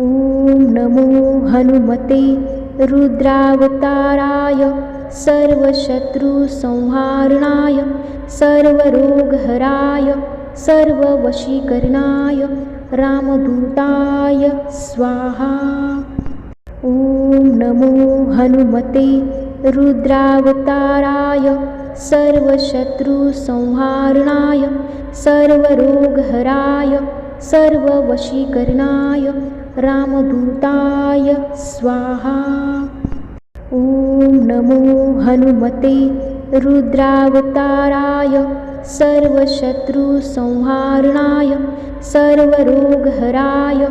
ॐ नमो हनुमते रुद्रावताराय सर्वशत्रुसंहारणाय सर्वरोगहराय सर्ववशीकरणाय रामदूताय स्वाहा। ॐ नमो हनुमते रुद्रावताराय सर्वशत्रुसंहारणाय सर्वरोगहराय सर्ववशीकरणाय रामदूताय स्वाहा। ॐ नमो हनुमते रुद्रावताराय सर्वशत्रुसंहारणाय सर्वरोगहराय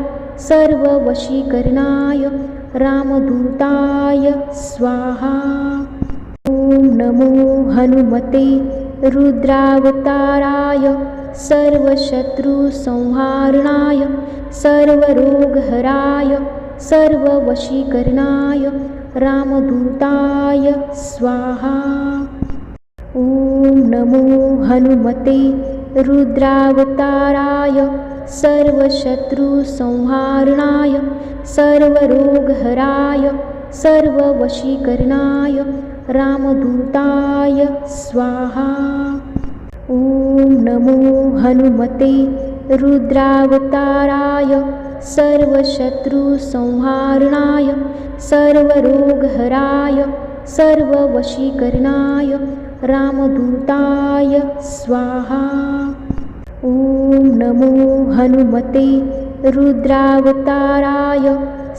सर्ववशीकरणाय रामदूताय स्वाहा। ॐ नमो हनुमते रुद्रावताराय सर्वशत्रुसंहारणाय सर्वरोगहराय सर्ववशीकरणाय रामदूताय स्वाहा। ॐ नमो हनुमते रुद्रावताराय सर्वशत्रुसंहारणाय सर्वरोगहराय सर्ववशीकरणाय रामदूताय स्वाहा। ॐ नमो हनुमते रुद्रावताराय सर्वशत्रुसंहारणाय सर्वरोगहराय सर्ववशीकरणाय रामदूताय स्वाहा। ॐ नमो हनुमते रुद्रावताराय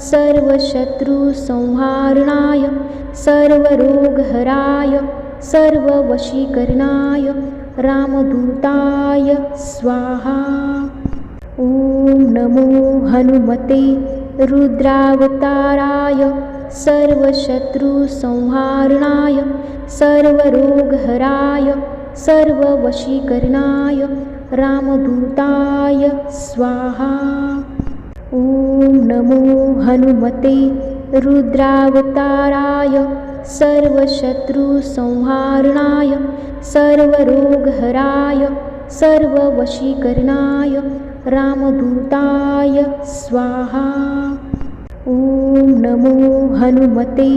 सर्वशत्रुसंहारणाय सर्वरोगहराय सर्ववशीकरणाय रामदूताय स्वाहा। ॐ नमो हनुमते रुद्रावताराय सर्वशत्रुसंहारणाय सर्वरोगहराय सर्ववशीकरणाय रामदूताय स्वाहा। ॐ नमो हनुमते रुद्रावताराय सर्वशत्रुसंहारणाय सर्वरोगहराय सर्ववशीकरणाय रामदूताय स्वाहा। ॐ नमो हनुमते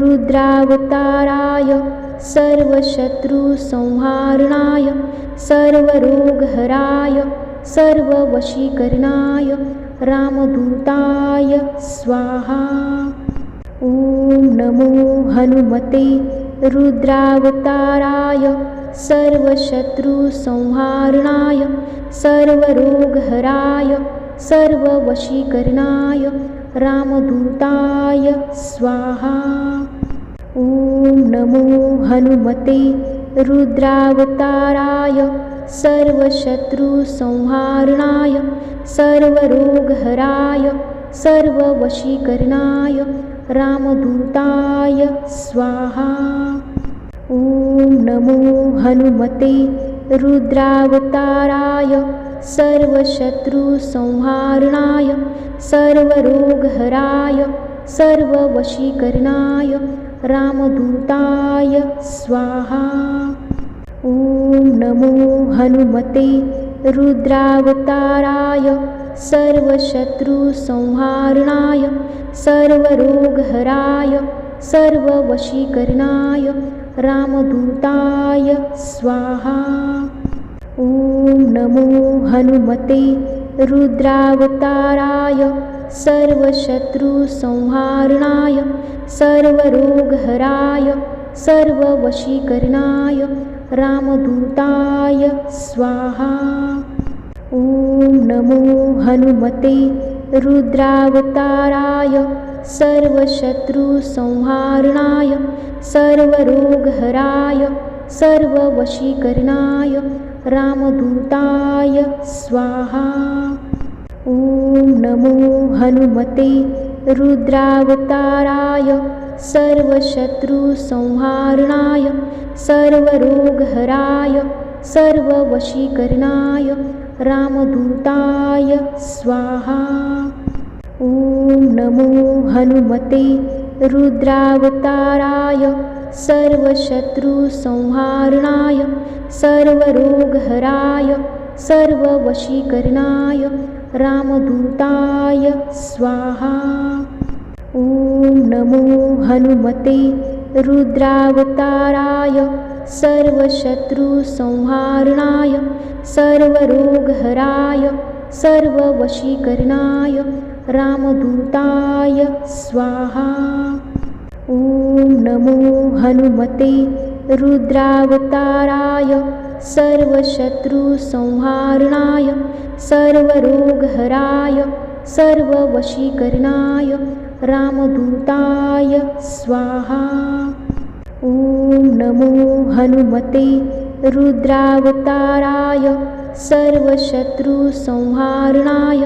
रुद्रावताराय सर्वशत्रुसंहारणाय सर्वरोगहराय सर्ववशीकरणाय रामदूताय स्वाहा। ॐ नमो हनुमते रुद्रावताराय सर्वशत्रुसंहारणाय सर्वरोगहराय सर्ववशीकरणाय रामदूताय स्वाहा। ॐ नमो हनुमते रुद्रावताराय सर्वशत्रुसंहारणाय सर्वरोगहराय सर्ववशीकरणाय रामदूताय स्वाहा। ॐ नमो हनुमते रुद्रावताराय सर्वशत्रुसंहारणाय सर्वरोगहराय सर्ववशीकरणाय रामदूताय स्वाहा। ॐ नमो हनुमते रुद्रावताराय सर्वशत्रुसंहारणाय सर्वरोगहराय सर्ववशीकरणाय रामदूताय स्वाहा। ॐ नमो हनुमते रुद्रावताराय सर्वशत्रुसंहारणाय सर्वरोगहराय सर्ववशीकरणाय रामदूताय स्वाहा। ॐ नमो हनुमते रुद्रावताराय सर्वशत्रुसंहारणाय सर्वरोगहराय सर्ववशीकरणाय रामदूताय स्वाहा। ॐ नमो हनुमते रुद्रावताराय सर्वशत्रुसंहारणाय सर्वरोगहराय सर्ववशीकरणाय रामदूताय स्वाहा। ॐ नमो हनुमते रुद्रावताराय सर्वशत्रुसंहारणाय सर्वरोगहराय सर्ववशीकरणाय रामदूताय स्वाहा। ॐ नमो हनुमते रुद्रावताराय सर्वशत्रुसंहारणाय सर्वरोगहराय सर्ववशीकरणाय रामदूताय स्वाहा। ॐ नमो हनुमते रुद्रावताराय सर्वशत्रुसंहारणाय सर्वरोगहराय सर्ववशीकरणाय रामदूताय स्वाहा। ॐ नमो हनुमते रुद्रावताराय सर्वशत्रुसंहारणाय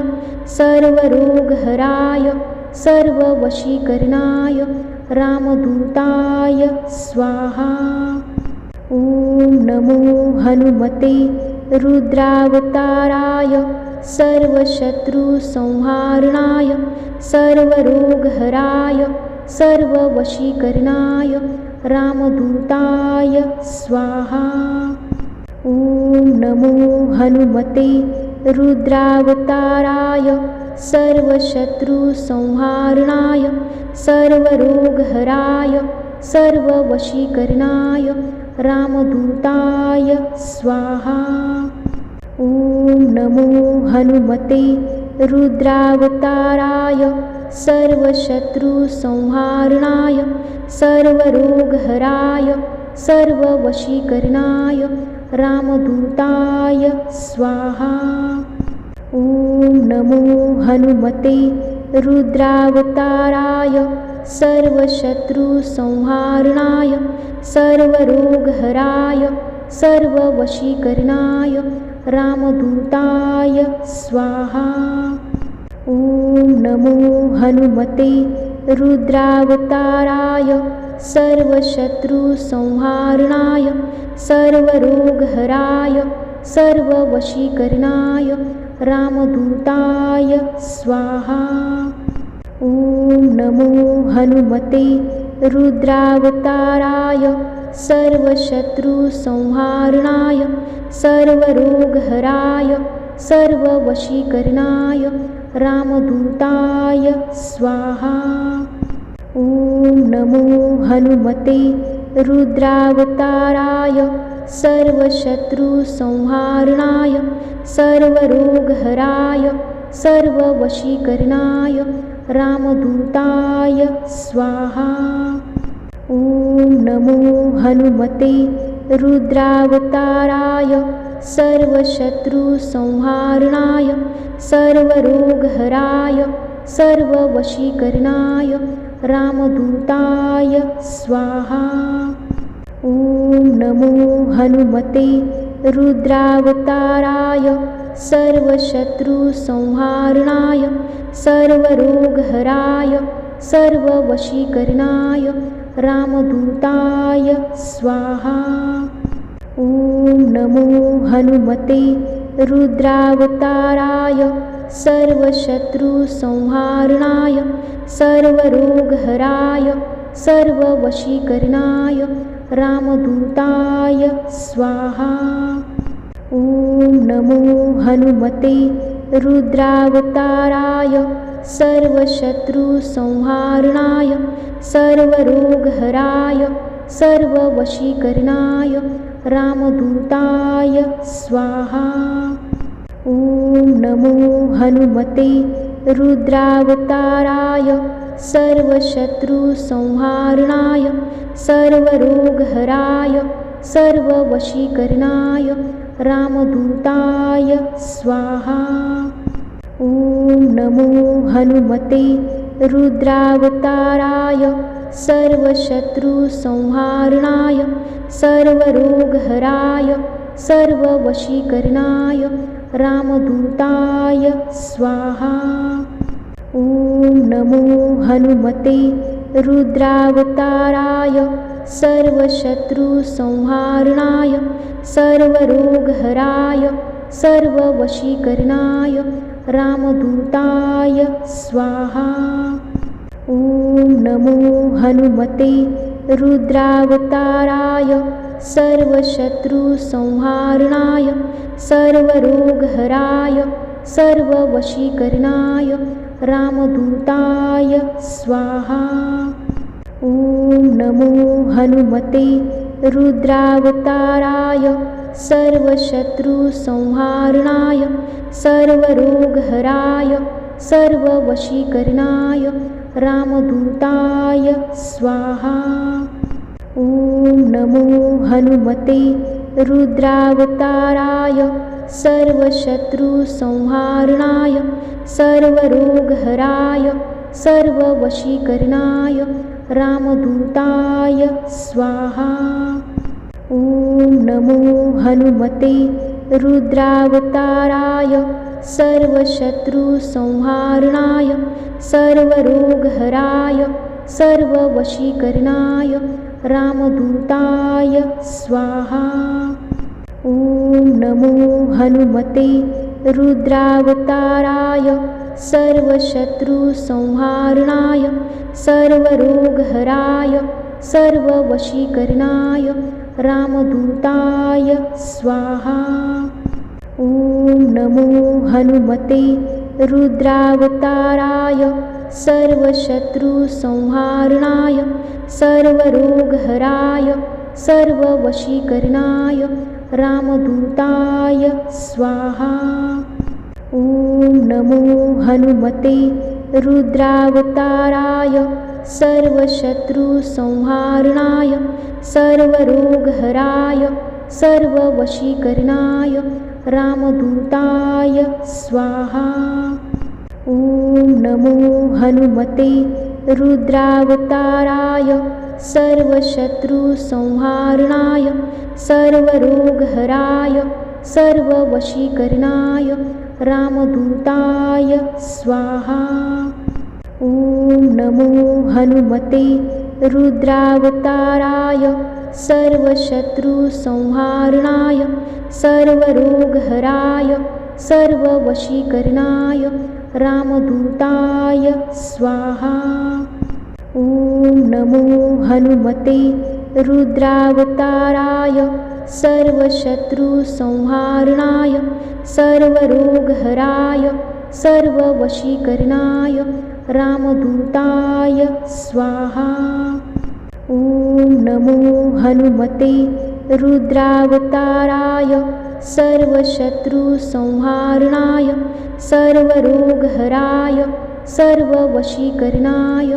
सर्वरोगहराय सर्ववशीकरणाय रामदूताय स्वाहा। ॐ नमो हनुमते रुद्रावताराय सर्वशत्रुसंहारणाय सर्वरोगहराय सर्ववशीकरणाय रामदूताय स्वाहा। ॐ नमो हनुमते रुद्रावताराय सर्वशत्रुसंहारणाय सर्वरोगहराय सर्ववशीकरणाय रामदूताय स्वाहा। ॐ नमो हनुमते रुद्रावताराय सर्वशत्रुसंहारणाय सर्वरोगहराय सर्ववशीकरणाय रामदूताय स्वाहा। ॐ नमो हनुमते रुद्रावताराय सर्वशत्रुसंहारणाय सर्वरोगहराय सर्ववशीकरणाय रामदूताय स्वाहा। ॐ नमो हनुमते रुद्रावताराय सर्वशत्रुसंहारणाय सर्वरोगहराय सर्ववशीकरणाय रामदूताय स्वाहा। ॐ नमो हनुमते रुद्रावताराय सर्वशत्रुसंहारणाय सर्वरोगहराय सर्ववशीकरणाय रामदूताय स्वाहा। ॐ नमो हनुमते रुद्रावताराय सर्वशत्रुसंहारणाय सर्वरोगहराय सर्ववशीकरणाय रामदूताय स्वाहा। ॐ नमो हनुमते रुद्रावताराय सर्वशत्रुसंहारणाय सर्वरोगहराय सर्ववशीकरणाय रामदूताय स्वाहा। ॐ नमो हनुमते रुद्रावताराय सर्वशत्रुसंहारणाय सर्वरोगहराय सर्ववशीकरणाय रामदूताय स्वाहा। ॐ नमो हनुमते रुद्रावताराय सर्वशत्रुसंहारणाय सर्वरोगहराय सर्ववशीकरणाय रामदूताय स्वाहा। ॐ नमो हनुमते रुद्रावताराय सर्वशत्रुसंहारणाय सर्वरोगहराय सर्ववशीकरणाय रामदूताय स्वाहा। ॐ नमो हनुमते रुद्रावताराय सर्वशत्रुसंहारणाय सर्वरोगहराय सर्ववशीकरणाय रामदूताय स्वाहा। ॐ नमो हनुमते रुद्रावताराय सर्वशत्रुसंहारणाय सर्वरोगहराय सर्ववशीकरणाय रामदूताय स्वाहा। ॐ नमो हनुमते रुद्रावताराय सर्वशत्रुसंहारणाय सर्वरोगहराय सर्ववशीकरणाय रामदूताय स्वाहा। ॐ नमो हनुमते रुद्रावताराय सर्वशत्रुसंहारणाय सर्वरोगहराय सर्ववशीकरणाय रामदूताय स्वाहा। ॐ नमो हनुमते रुद्रावताराय सर्वशत्रुसंहारणाय सर्वरोगहराय सर्ववशीकरणाय रामदूताय स्वाहा। ॐ नमो हनुमते रुद्रावताराय सर्वशत्रुसंहारणाय सर्वरोगहराय सर्ववशीकरणाय रामदूताय स्वाहा। ॐ नमो हनुमते रुद्रावताराय सर्वशत्रुसंहारणाय सर्वरोगहराय सर्ववशीकरणाय रामदूताय स्वाहा। ॐ नमो हनुमते रुद्रावताराय सर्वशत्रुसंहारणाय सर्वरोगहराय सर्ववशीकरणाय रामदूताय स्वाहा। ॐ नमो हनुमते रुद्रावताराय सर्वशत्रुसंहारणाय सर्वरोगहराय सर्ववशीकरणाय रामदूताय स्वाहा। ॐ नमो हनुमते रुद्रावताराय सर्वशत्रुसंहारणाय सर्वरोगहराय सर्ववशीकरणाय रामदूताय स्वाहा। ॐ नमो हनुमते रुद्रावताराय सर्वशत्रुसंहारणाय सर्वरोगहराय सर्ववशीकरणाय रामदूताय स्वाहा। ॐ नमो हनुमते रुद्रावताराय सर्वशत्रुसंहारणाय सर्वरोगहराय सर्ववशीकरणाय रामदूताय स्वाहा। ॐ नमो हनुमते रुद्रावताराय सर्वशत्रुसंहारणाय सर्वरोगहराय सर्ववशीकरणाय रामदूताय स्वाहा। ॐ नमो हनुमते रुद्रावताराय सर्वशत्रुसंहारणाय सर्वरोगहराय सर्ववशीकरणाय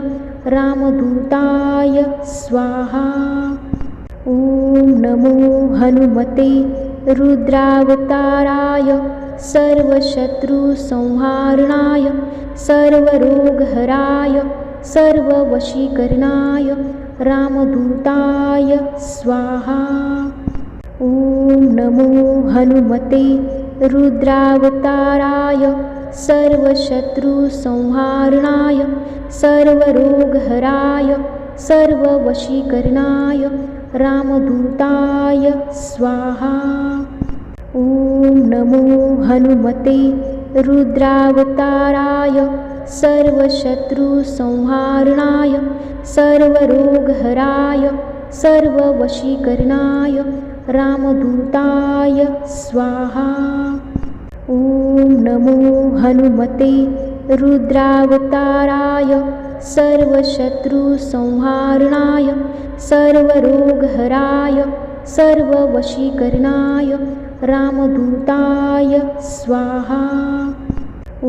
रामदूताय स्वाहा। ॐ नमो हनुमते रुद्रावताराय सर्वशत्रुसंहारणाय सर्वरोगहराय सर्ववशीकरणाय रामदूताय स्वाहा। ॐ नमो हनुमते रुद्रावताराय सर्वशत्रुसंहारणाय सर्वरोगहराय सर्ववशीकरणाय रामदूताय स्वाहा। ॐ नमो हनुमते रुद्रावताराय सर्वशत्रुसंहारणाय सर्वरोगहराय सर्ववशीकरणाय रामदूताय स्वाहा। ॐ नमो हनुमते रुद्रावताराय सर्वशत्रुसंहारणाय सर्वरोगहराय सर्ववशीकरणाय रामदूताय स्वाहा। ॐ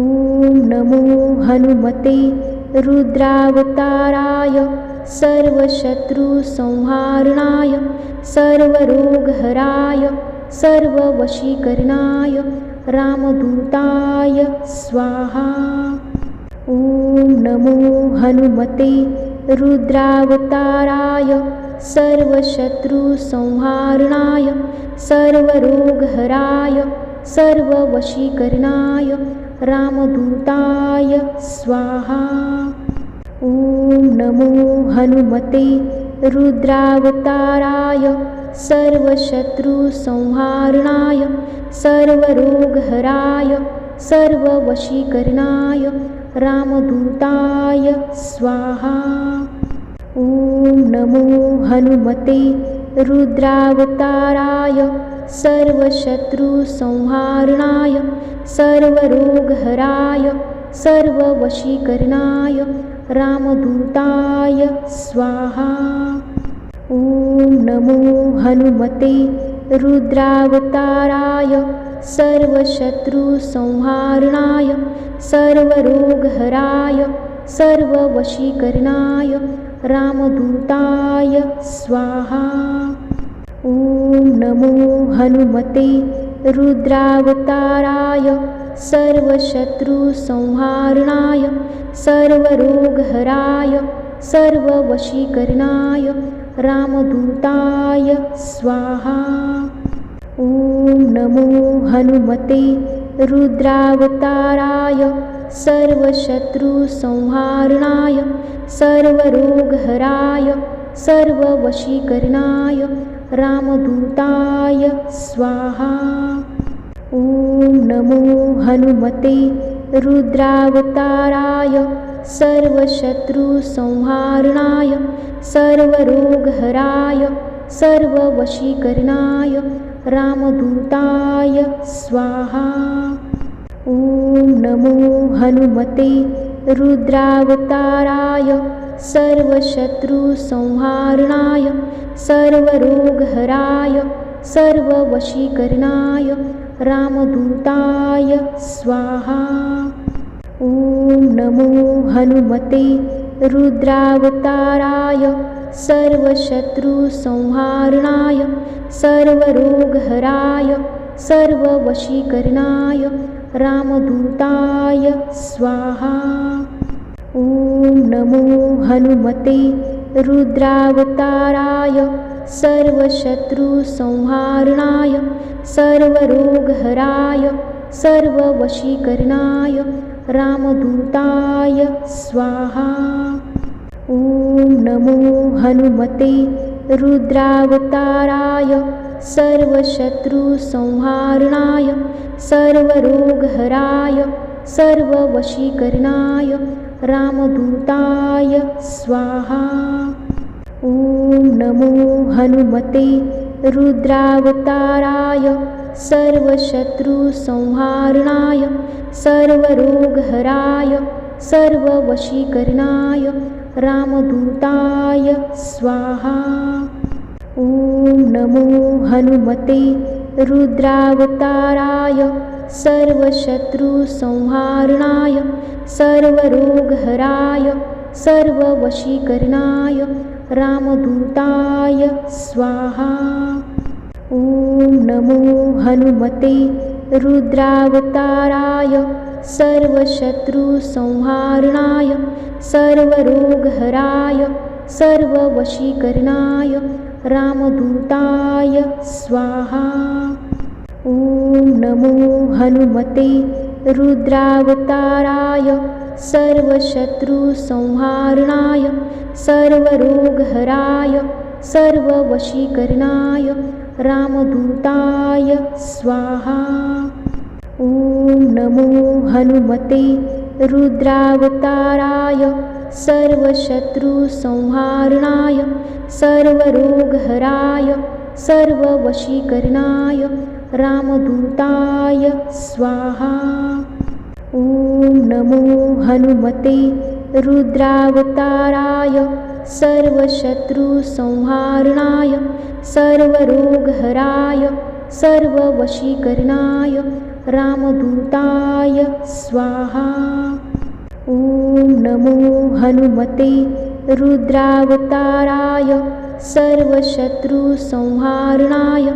नमो हनुमते रुद्रावताराय सर्वशत्रुसंहारणाय सर्वरोगहराय सर्ववशीकरणाय रामदूताय स्वाहा। ॐ नमो हनुमते रुद्रावताराय सर्वशत्रुसंहारणाय सर्वरोगहराय सर्ववशीकरणाय रामदूताय स्वाहा। ॐ नमो हनुमते रुद्रावताराय सर्वशत्रुसंहारणाय सर्वरोगहराय सर्ववशीकरणाय रामदूताय स्वाहा। ॐ नमो हनुमते रुद्रावताराय सर्वशत्रुसंहारणाय सर्वरोगहराय सर्ववशीकरणाय रामदूताय स्वाहा। ॐ नमो हनुमते रुद्रावताराय सर्वशत्रुसंहारणाय सर्वरोगहराय सर्ववशीकरणाय रामदूताय स्वाहा। ॐ नमो हनुमते रुद्रावताराय सर्वशत्रुसंहारणाय सर्वरोगहराय सर्ववशीकरणाय रामदूताय स्वाहा। ॐ नमो हनुमते रुद्रावताराय सर्वशत्रुसंहारणाय सर्वरोगहराय सर्ववशीकरणाय रामदूताय स्वाहा। ॐ नमो हनुमते रुद्रावताराय सर्वशत्रुसंहारणाय सर्वरोगहराय सर्ववशीकरणाय रामदूताय स्वाहा। ॐ नमो हनुमते रुद्रावताराय सर्वशत्रुसंहारणाय सर्वरोगहराय सर्ववशीकरणाय रामदूताय स्वाहा। ॐ नमो हनुमते रुद्रावताराय सर्वशत्रुसंहारणाय सर्वरोगहराय सर्ववशीकरणाय रामदूताय स्वाहा। ॐ नमो हनुमते रुद्रावताराय सर्वशत्रुसंहारणाय सर्वरोगहराय सर्ववशीकरणाय रामदूताय स्वाहा। ॐ नमो हनुमते रुद्रावताराय सर्वशत्रुसंहारणाय सर्वरोगहराय सर्ववशीकरणाय रामदूताय स्वाहा। ॐ नमो हनुमते रुद्रावताराय सर्वशत्रुसंहारणाय सर्वरोगहराय सर्ववशीकरणाय रामदूताय स्वाहा। ॐ नमो हनुमते रुद्रावताराय सर्वशत्रुसंहारणाय सर्वरोगहराय सर्ववशीकरणाय रामदूताय स्वाहा। ॐ नमो हनुमते रुद्रावताराय सर्वशत्रुसंहारणाय सर्वरोगहराय सर्ववशीकरणाय रामदूताय स्वाहा। ॐ नमो हनुमते रुद्रावताराय सर्वशत्रुसंहारणाय सर्वरोगहराय सर्ववशीकरणाय रामदूताय स्वाहा। ॐ नमो हनुमते रुद्रावताराय सर्वशत्रुसंहारणाय सर्वरोगहराय सर्ववशीकरणाय रामदूताय स्वाहा। ॐ नमो हनुमते रुद्रावताराय सर्वशत्रुसंहारणाय सर्वरोगहराय सर्ववशीकरणाय रामदूताय स्वाहा। ॐ नमो हनुमते रुद्रावताराय सर्वशत्रुसंहारणाय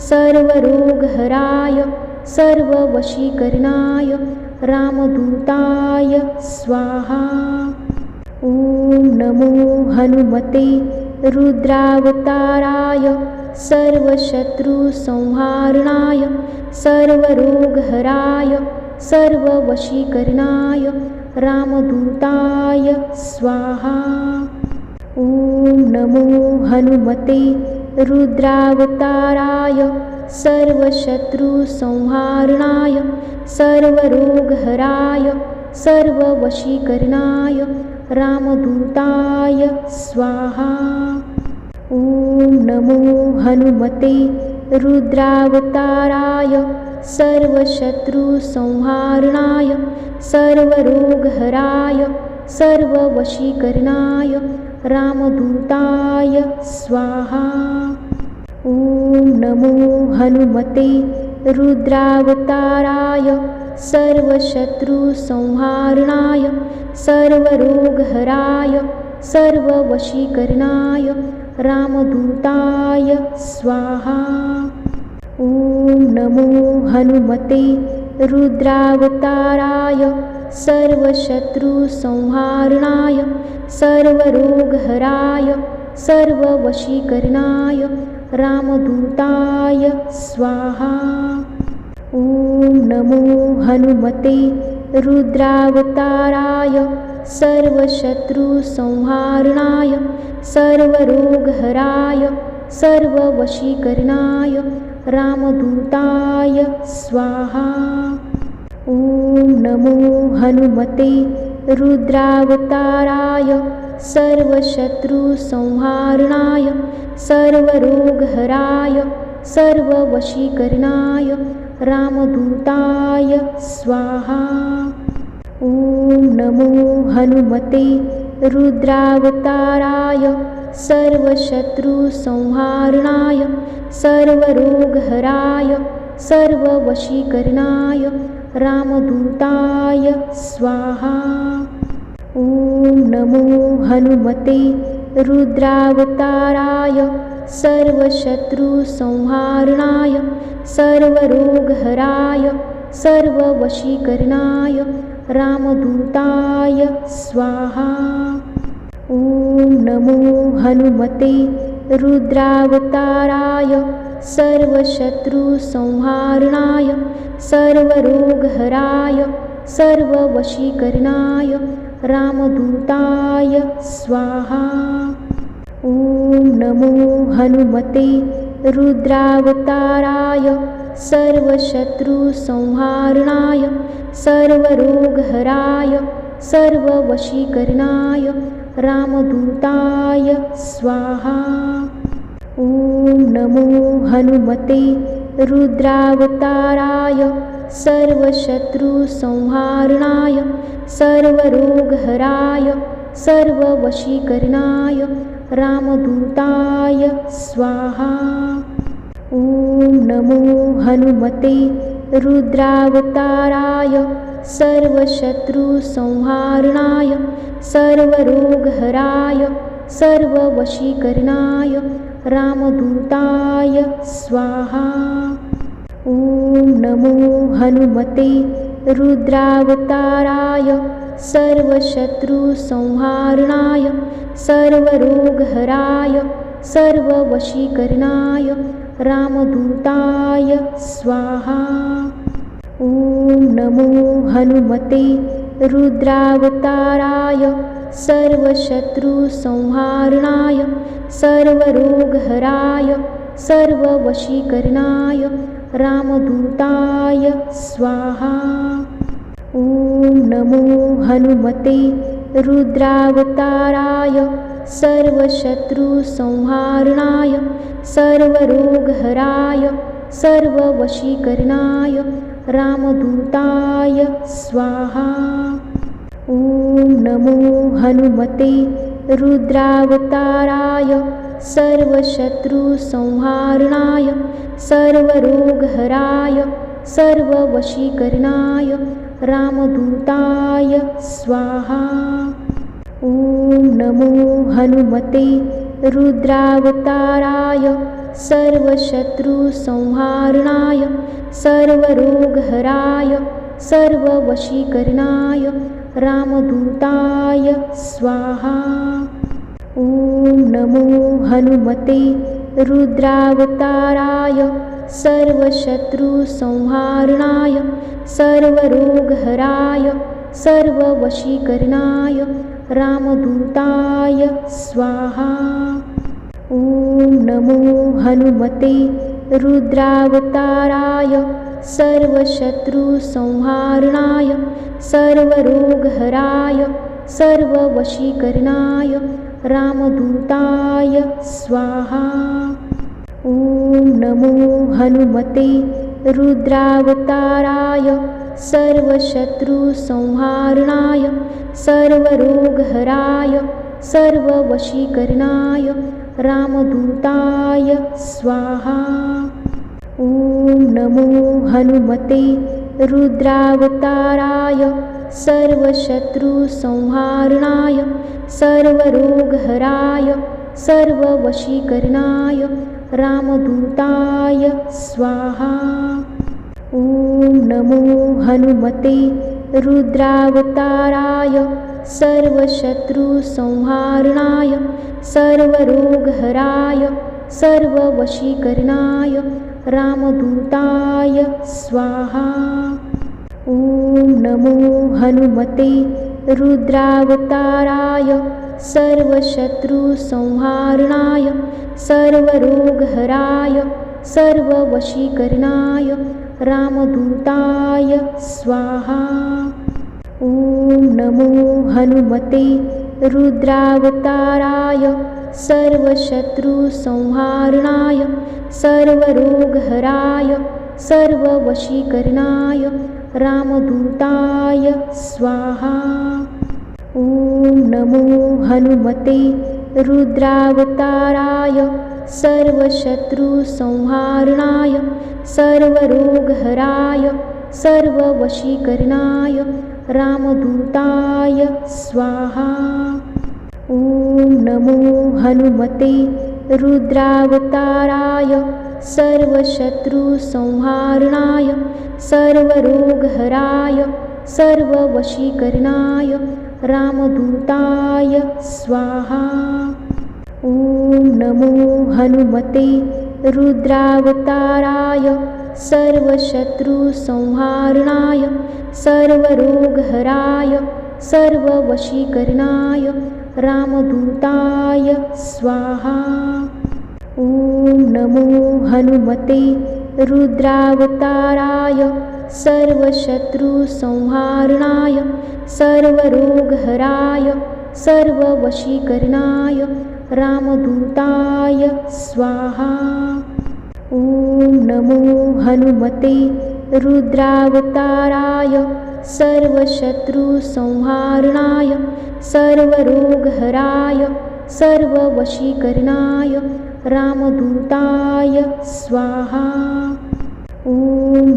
सर्वरोगहराय सर्ववशीकरणाय रामदूताय स्वाहा। ॐ नमो हनुमते रुद्रावताराय सर्वशत्रुसंहारणाय सर्वरोगहराय सर्ववशीकरणाय रामदूताय स्वाहा। ॐ नमो हनुमते रुद्रावताराय सर्वशत्रुसंहारणाय सर्वरोगहराय सर्ववशीकरणाय रामदूताय स्वाहा। ॐ नमो हनुमते रुद्रावताराय सर्वशत्रुसंहारणाय सर्वरोगहराय सर्ववशीकरणाय रामदूताय स्वाहा। ॐ नमो हनुमते रुद्रावताराय सर्वशत्रुसंहारणाय सर्वरोगहराय सर्ववशीकरणाय रामदूताय स्वाहा। ॐ नमो हनुमते रुद्रावताराय सर्वशत्रुसंहारणाय सर्वरोगहराय सर्ववशीकरणाय रामदूताय स्वाहा। ॐ नमो हनुमते रुद्रावताराय सर्वशत्रुसंहारणाय सर्वरोगहराय सर्ववशीकरणाय रामदूताय स्वाहा। ॐ नमो हनुमते रुद्रावताराय सर्वशत्रुसंहारणाय सर्वरोगहराय सर्ववशीकरणाय रामदूताय स्वाहा। ॐ नमो हनुमते रुद्रावताराय सर्वशत्रुसंहारणाय सर्वरोगहराय सर्ववशीकरणाय रामदूताय स्वाहा। ॐ नमो हनुमते रुद्रावताराय सर्वशत्रुसंहारणाय सर्वरोगहराय सर्ववशीकरणाय रामदूताय स्वाहा। ॐ नमो हनुमते रुद्रावताराय सर्वशत्रुसंहारणाय सर्वरोगहराय सर्ववशीकरणाय रामदूताय स्वाहा। ॐ नमो हनुमते रुद्रावताराय सर्वशत्रुसंहारणाय सर्वरोगहराय सर्ववशीकरणाय रामदूताय स्वाहा। ॐ नमो हनुमते रुद्रावताराय सर्वशत्रुसंहारणाय सर्वरोगहराय सर्ववशीकरणाय रामदूताय स्वाहा। ॐ नमो हनुमते रुद्रावताराय सर्वशत्रुसंहारणाय सर्वरोगहराय सर्ववशीकरणाय रामदूताय स्वाहा। ॐ नमो हनुमते रुद्रावताराय सर्वशत्रुसंहारणाय सर्वरोगहराय सर्ववशीकरणाय रामदूताय स्वाहा। ॐ नमो हनुमते रुद्रावताराय सर्वशत्रुसंहारणाय सर्वरोगहराय सर्ववशीकरणाय रामदूताय स्वाहा। ॐ नमो हनुमते रुद्रावताराय सर्वशत्रुसंहारणाय सर्वरोगहराय सर्ववशीकरणाय रामदूताय स्वाहा। ॐ नमो हनुमते रुद्रावताराय सर्वशत्रुसंहारणाय सर्वरोगहराय सर्ववशीकरणाय रामदूताय स्वाहा। ॐ नमो हनुमते रुद्रावताराय सर्वशत्रुसंहारणाय सर्वरोगहराय सर्ववशीकरणाय रामदूताय स्वाहा। ॐ नमो हनुमते रुद्रावताराय सर्वशत्रुसंहारणाय सर्वरोगहराय सर्ववशीकरणाय रामदूताय स्वाहा। ॐ नमो हनुमते रुद्रावताराय सर्वशत्रुसंहारणाय सर्वरोगहराय सर्ववशीकरणाय रामदूताय स्वाहा। ॐ ॐ नमो हनुमते रुद्रावताराय सर्वशत्रुसंहारणाय सर्वरोगहराय सर्ववशीकरणाय रामदूताय स्वाहा। ॐ नमो हनुमते रुद्रावताराय सर्वशत्रुसंहारणाय सर्वरोगहराय सर्ववशीकरणाय रामदूताय स्वाहा। ॐ नमो हनुमते रुद्रावताराय सर्वशत्रुसंहारणाय सर्वरोगहराय सर्ववशीकरणाय रामदूताय स्वाहा। ॐ नमो हनुमते रुद्रावताराय सर्वशत्रुसंहारणाय सर्वरोगहराय सर्ववशीकरणाय रामदूताय स्वाहा। ॐ नमो हनुमते रुद्रावताराय सर्वशत्रुसंहारणाय सर्वरोगहराय सर्ववशीकरणाय रामदूताय स्वाहा। ॐ नमो हनुमते रुद्रावताराय सर्वशत्रुसंहारणाय सर्वरोगहराय सर्ववशीकरणाय रामदूताय स्वाहा। ॐ नमो हनुमते रुद्रावताराय सर्वशत्रुसंहारणाय सर्वरोगहराय सर्ववशीकरणाय रामदूताय स्वाहा। ॐ नमो हनुमते रुद्रावताराय सर्वशत्रुसंहारणाय सर्वरोगहराय सर्ववशीकरणाय रामदूताय स्वाहा। ॐ नमो हनुमते रुद्रावताराय सर्वशत्रुसंहारणाय सर्वरोगहराय सर्ववशीकरणाय रामदूताय स्वाहा। ॐ नमो हनुमते रुद्रावताराय सर्वशत्रुसंहारणाय सर्वरोगहराय सर्ववशीकरणाय रामदूताय स्वाहा। ॐ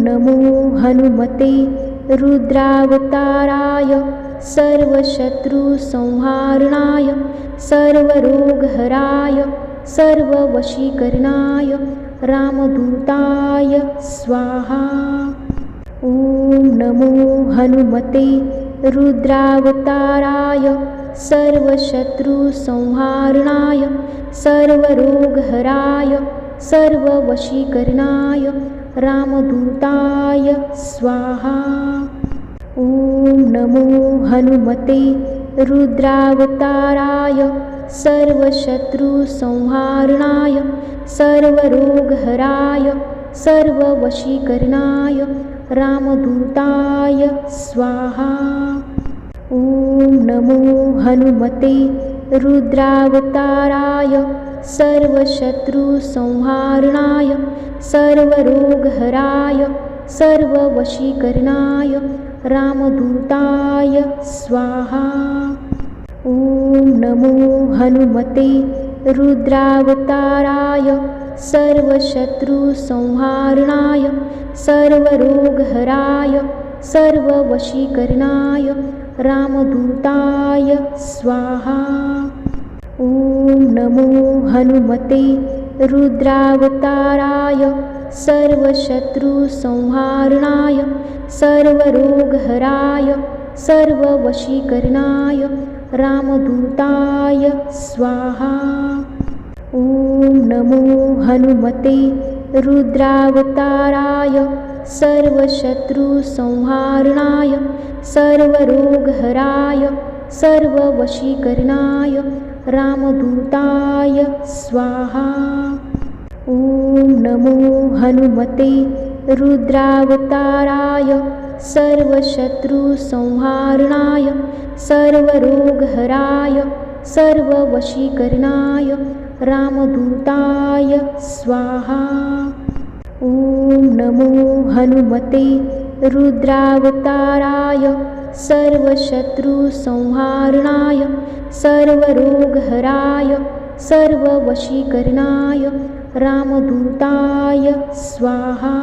नमो हनुमते रुद्रावताराय सर्वशत्रुसंहारणाय सर्वरोगहराय सर्ववशीकरणाय रामदूताय स्वाहा। ॐ नमो हनुमते रुद्रावताराय सर्वशत्रुसंहारणाय सर्वरोगहराय सर्ववशीकरणाय रामदूताय स्वाहा। ॐ नमो हनुमते रुद्रावताराय सर्वशत्रुसंहारणाय सर्वरोगहराय सर्ववशीकरणाय रामदूताय स्वाहा। ॐ नमो हनुमते रुद्रावताराय सर्वशत्रुसंहारणाय सर्वरोगहराय सर्ववशीकरणाय रामदूताय स्वाहा। ॐ नमो हनुमते रुद्रावताराय सर्वशत्रुसंहारणाय सर्वरोगहराय सर्ववशीकरणाय रामदूताय स्वाहा। ॐ नमो हनुमते रुद्रावताराय सर्वशत्रुसंहारणाय सर्वरोगहराय सर्ववशीकरणाय रामदूताय स्वाहा। ॐ नमो हनुमते रुद्रावताराय सर्वशत्रुसंहारणाय सर्वरोगहराय सर्ववशीकरणाय रामदूताय स्वाहा। ॐ नमो हनुमते रुद्रावताराय सर्वशत्रुसंहारणाय सर्वरोगहराय सर्ववशीकरणाय रामदूताय स्वाहा। ॐ नमो हनुमते रुद्रावताराय सर्वशत्रुसंहारणाय सर्वरोगहराय सर्ववशीकरणाय रामदूताय स्वाहा।